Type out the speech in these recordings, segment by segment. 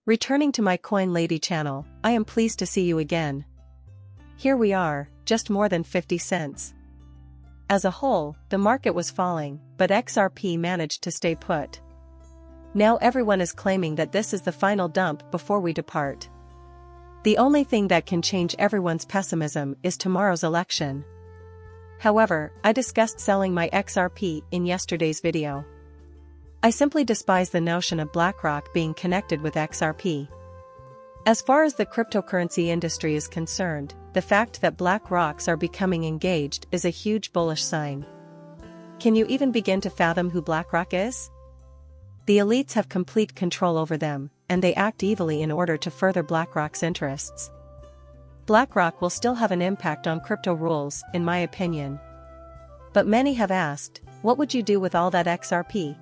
Returning to my Coin Lady channel, I am pleased to see you again. Here we are, just more than 50 cents. As a whole, the market was falling, but XRP managed to stay put. Now everyone is claiming that this is the final dump before we depart. The only thing that can change everyone's pessimism is tomorrow's election. However, I discussed selling my XRP in yesterday's video. I simply despise the notion of BlackRock being connected with XRP. As far as the cryptocurrency industry is concerned, the fact that BlackRocks are becoming engaged is a huge bullish sign. Can you even begin to fathom who BlackRock is? The elites have complete control over them, and they act evilly in order to further BlackRock's interests. BlackRock will still have an impact on crypto rules, in my opinion. But many have asked, what would you do with all that XRP?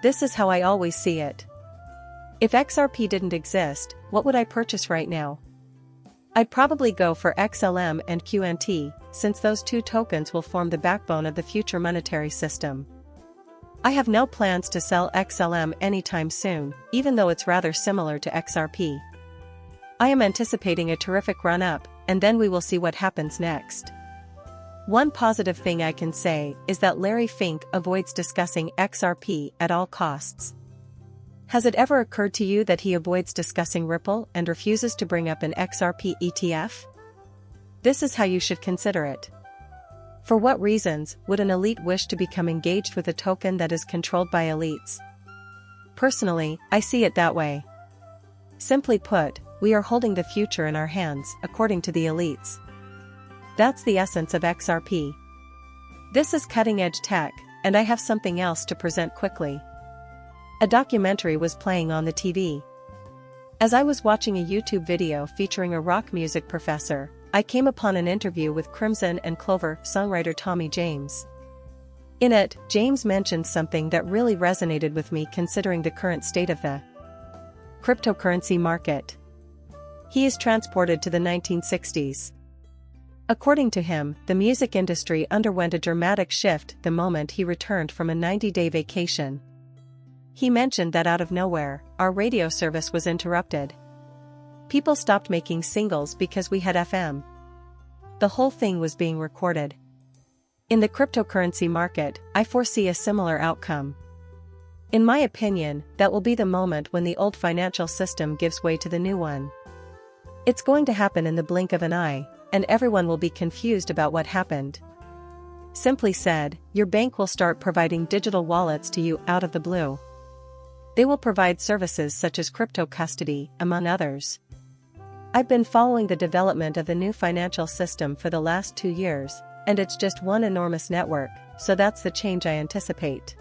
This is how I always see it. If XRP didn't exist, what would I purchase right now? I'd probably go for XLM and QNT, since those two tokens will form the backbone of the future monetary system. I have no plans to sell XLM anytime soon, even though it's rather similar to XRP. I am anticipating a terrific run-up, and then we will see what happens next. One positive thing I can say is that Larry Fink avoids discussing XRP at all costs. Has it ever occurred to you that he avoids discussing Ripple and refuses to bring up an XRP ETF? This is how you should consider it. For what reasons would an elite wish to become engaged with a token that is controlled by elites? Personally, I see it that way. Simply put, we are holding the future in our hands, according to the elites. That's the essence of XRP. This is cutting-edge tech, and I have something else to present quickly. A documentary was playing on the TV. As I was watching a YouTube video featuring a rock music professor, I came upon an interview with Crimson and Clover songwriter Tommy James. In it, James mentioned something that really resonated with me considering the current state of the cryptocurrency market. He is transported to the 1960s. According to him, the music industry underwent a dramatic shift the moment he returned from a 90-day vacation. He mentioned that out of nowhere, our radio service was interrupted. People stopped making singles because we had FM. The whole thing was being recorded. In the cryptocurrency market, I foresee a similar outcome. In my opinion, that will be the moment when the old financial system gives way to the new one. It's going to happen in the blink of an eye, and everyone will be confused about what happened. Simply said, your bank will start providing digital wallets to you out of the blue. They will provide services such as crypto custody, among others. I've been following the development of the new financial system for the last 2 years, and it's just one enormous network, so that's the change I anticipate.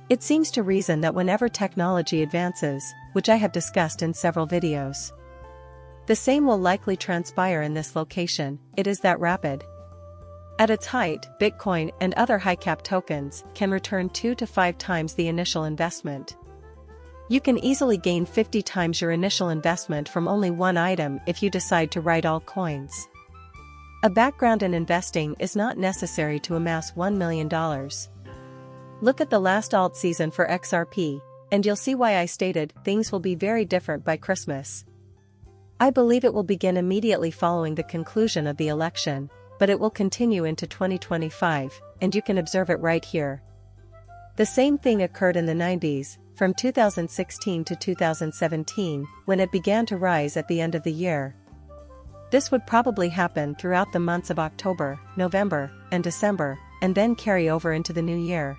It seems to reason that whenever technology advances, which I have discussed in several videos, the same will likely transpire in this location. It is that rapid. At its height, Bitcoin and other high-cap tokens can return 2 to 5 times the initial investment. You can easily gain 50 times your initial investment from only one item if you decide to ride all coins. A background in investing is not necessary to amass $1 million. Look at the last alt season for XRP, and you'll see why I stated things will be very different by Christmas. I believe it will begin immediately following the conclusion of the election, but it will continue into 2025, and you can observe it right here. The same thing occurred in the 90s, from 2016 to 2017, when it began to rise at the end of the year. This would probably happen throughout the months of October, November, and December, and then carry over into the new year.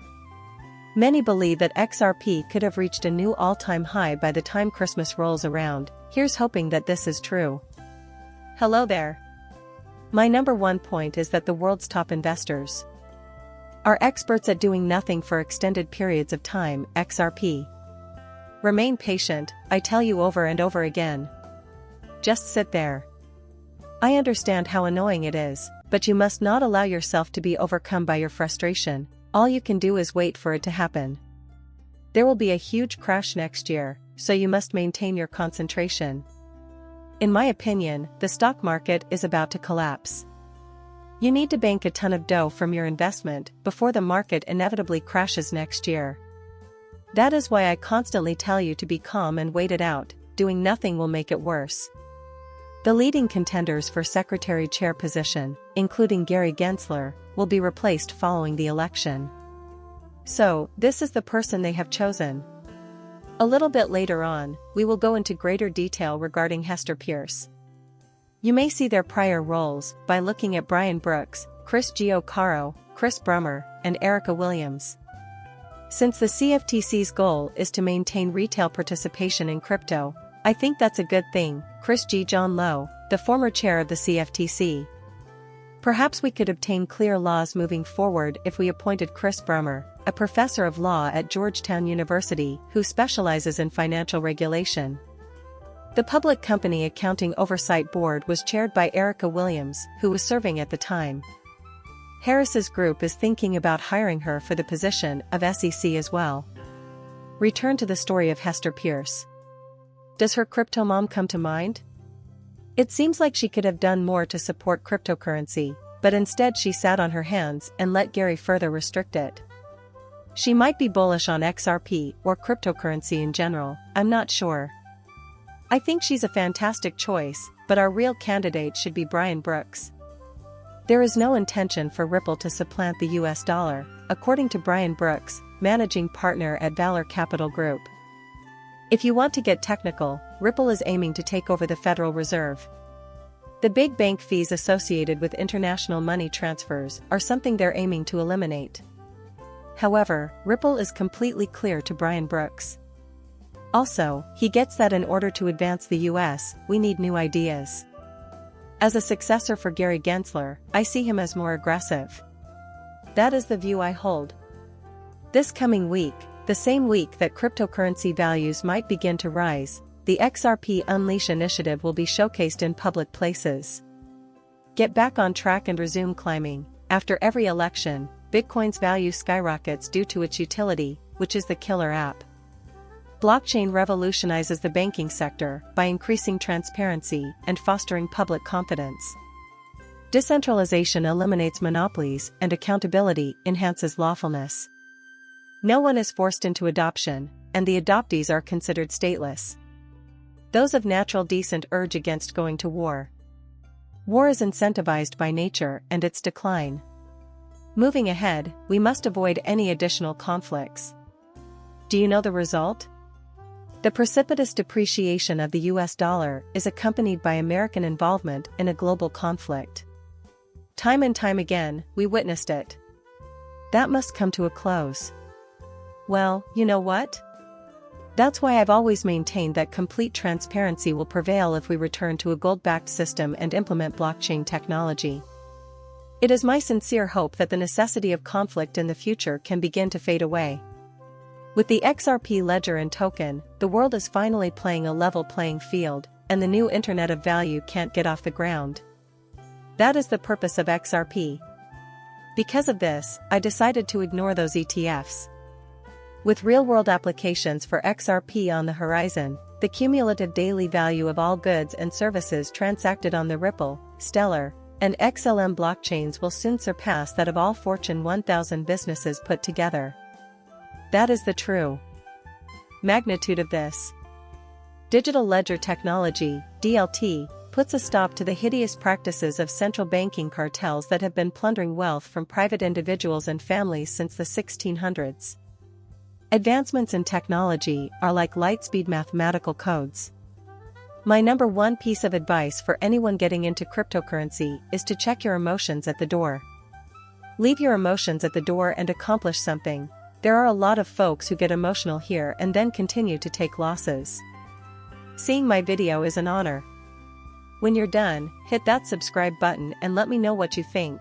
Many believe that XRP could have reached a new all-time high by the time Christmas rolls around. Here's hoping that this is true. Hello there. My number one point is that the world's top investors are experts at doing nothing for extended periods of time. XRP. Remain patient, I tell you over and over again. Just sit there. I understand how annoying it is, but you must not allow yourself to be overcome by your frustration. All you can do is wait for it to happen. There will be a huge crash next year, so you must maintain your concentration. In my opinion, the stock market is about to collapse. You need to bank a ton of dough from your investment before the market inevitably crashes next year. That is why I constantly tell you to be calm and wait it out. doing nothing will make it worse. The leading contenders for secretary chair position, including Gary Gensler, will be replaced following the election. So, this is the person they have chosen. A little bit later on, we will go into greater detail regarding Hester Pierce. You may see their prior roles by looking at Brian Brooks, Chris Giocaro, Chris Brummer, and Erica Williams. Since the CFTC's goal is to maintain retail participation in crypto, I think that's a good thing. Chris G. John Lowe, the former chair of the CFTC. Perhaps we could obtain clear laws moving forward if we appointed Chris Brummer, a professor of law at Georgetown University who specializes in financial regulation. The Public Company Accounting Oversight Board was chaired by Erica Williams, who was serving at the time. Harris's group is thinking about hiring her for the position of SEC as well. Return to the story of Hester Pierce. Does her crypto mom come to mind? It seems like she could have done more to support cryptocurrency, but instead she sat on her hands and let Gary further restrict it. She might be bullish on XRP or cryptocurrency in general, I'm not sure. I think she's a fantastic choice, but our real candidate should be Brian Brooks. There is no intention for Ripple to supplant the US dollar, according to Brian Brooks, managing partner at Valor Capital Group. If you want to get technical, Ripple is aiming to take over the Federal Reserve. The big bank fees associated with international money transfers are something they're aiming to eliminate. However, Ripple is completely clear to Brian Brooks. Also, he gets that in order to advance the US, we need new ideas. As a successor for Gary Gensler, I see him as more aggressive. That is the view I hold. This coming week, the same week that cryptocurrency values might begin to rise, the XRP Unleash initiative will be showcased in public places. Get back on track and resume climbing. After every election, Bitcoin's value skyrockets due to its utility, which is the killer app. Blockchain revolutionizes the banking sector by increasing transparency and fostering public confidence. Decentralization eliminates monopolies and accountability enhances lawfulness. No one is forced into adoption, and the adoptees are considered stateless. Those of natural descent urge against going to war. War is incentivized by nature and its decline. Moving ahead, we must avoid any additional conflicts. Do you know the result? The precipitous depreciation of the US dollar is accompanied by American involvement in a global conflict. Time and time again, we witnessed it. That must come to a close. Well, you know what? That's why I've always maintained that complete transparency will prevail if we return to a gold-backed system and implement blockchain technology. It is my sincere hope that the necessity of conflict in the future can begin to fade away. With the XRP ledger and token, the world is finally playing a level playing field, and the new Internet of Value can't get off the ground. That is the purpose of XRP. Because of this, I decided to ignore those ETFs. With real-world applications for XRP on the horizon, the cumulative daily value of all goods and services transacted on the Ripple, Stellar, and XLM blockchains will soon surpass that of all Fortune 1000 businesses put together. That is the true magnitude of this. Digital ledger technology, DLT, puts a stop to the hideous practices of central banking cartels that have been plundering wealth from private individuals and families since the 1600s. Advancements in technology are like light-speed mathematical codes. My number one piece of advice for anyone getting into cryptocurrency is to check your emotions at the door. Leave your emotions at the door and accomplish something. There are a lot of folks who get emotional here and then continue to take losses. Seeing my video is an honor. When you're done, hit that subscribe button and let me know what you think.